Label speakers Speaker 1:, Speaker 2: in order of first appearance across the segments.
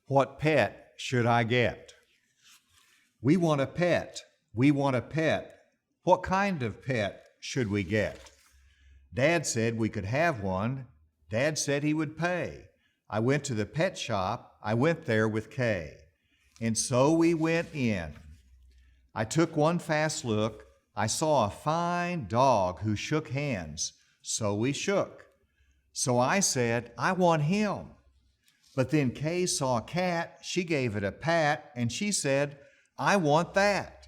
Speaker 1: What pet should I get? We want a pet. We want a pet. What kind of pet should we get? Dad said we could have one. Dad said he would pay. I went to the pet shop. I went there with Kay. And so we went in. I took one fast look. I saw a fine dog who shook hands. So we shook. So I said, I want him. But then Kay saw a cat. She gave it a pat, and she said, I want that.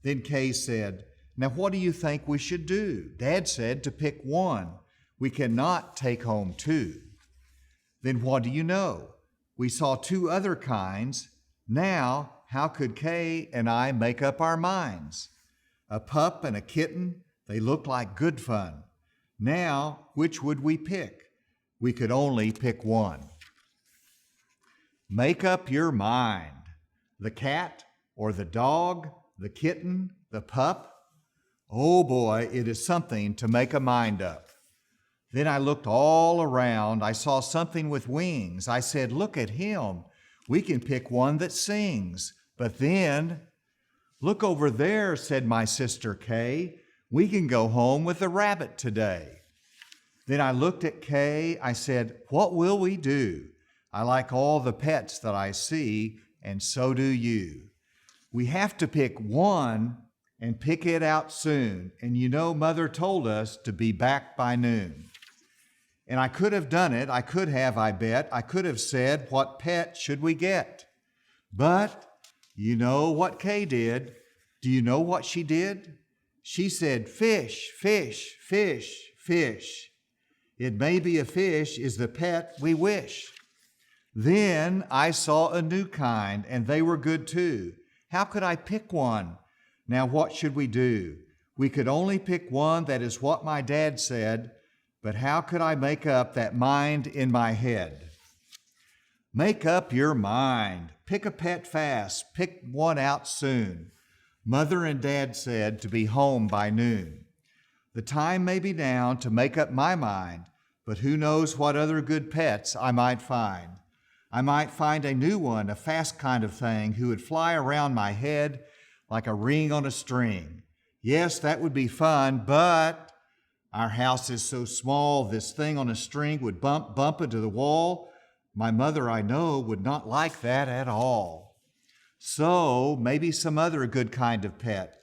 Speaker 1: Then Kay said, now what do you think we should do? Dad said to pick one. We cannot take home two. Then what do you know? We saw two other kinds. Now, how could Kay and I make up our minds? A pup and a kitten, they looked like good fun. Now, which would we pick? We could only pick one. Make up your mind. The cat or the dog, the kitten, the pup? Oh boy, it is something to make a mind up. Then I looked all around. I saw something with wings. I said, look at him. We can pick one that sings. But then, look over there, said my sister Kay. We can go home with a rabbit today. Then I looked at Kay. I said, what will we do? I like all the pets that I see, and so do you. We have to pick one and pick it out soon. And you know, Mother told us to be back by noon. And I could have done it. I could have, I bet. I could have said, what pet should we get? But you know what Kay did. Do you know what she did? She said, fish, fish, fish, fish. It may be a fish is the pet we wish. Then I saw a new kind, and they were good too. How could I pick one? Now what should we do? We could only pick one, that is what my dad said, but how could I make up that mind in my head? Make up your mind. Pick a pet fast. Pick one out soon. Mother and Dad said to be home by noon. The time may be now to make up my mind, but who knows what other good pets I might find. I might find a new one, a fast kind of thing, who would fly around my head like a ring on a string. Yes, that would be fun, but our house is so small, this thing on a string would bump into the wall. My mother, I know, would not like that at all. So maybe some other good kind of pet.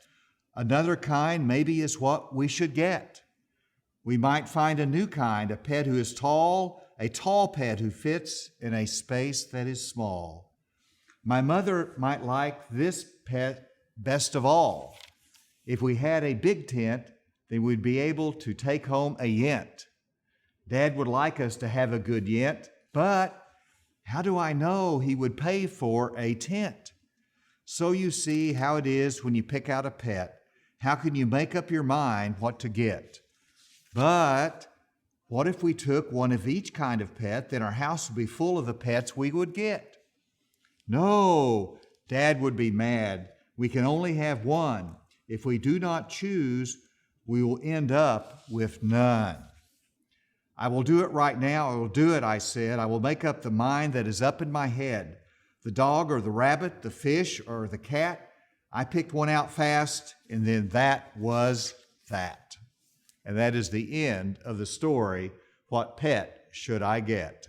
Speaker 1: Another kind maybe is what we should get. We might find a new kind, a pet who is tall, a tall pet who fits in a space that is small. My mother might like this pet best of all. If we had a big tent, then we'd be able to take home a yent. Dad would like us to have a good yent, but how do I know he would pay for a tent? So you see how it is when you pick out a pet. How can you make up your mind what to get? But what if we took one of each kind of pet? Then our house would be full of the pets we would get. No, Dad would be mad. We can only have one. If we do not choose, we will end up with none. I will do it right now. I will do it, I said. I will make up the mind that is up in my head. The dog or the rabbit, the fish or the cat. I picked one out fast, and then that was that. And that is the end of the story, What Pet Should I Get?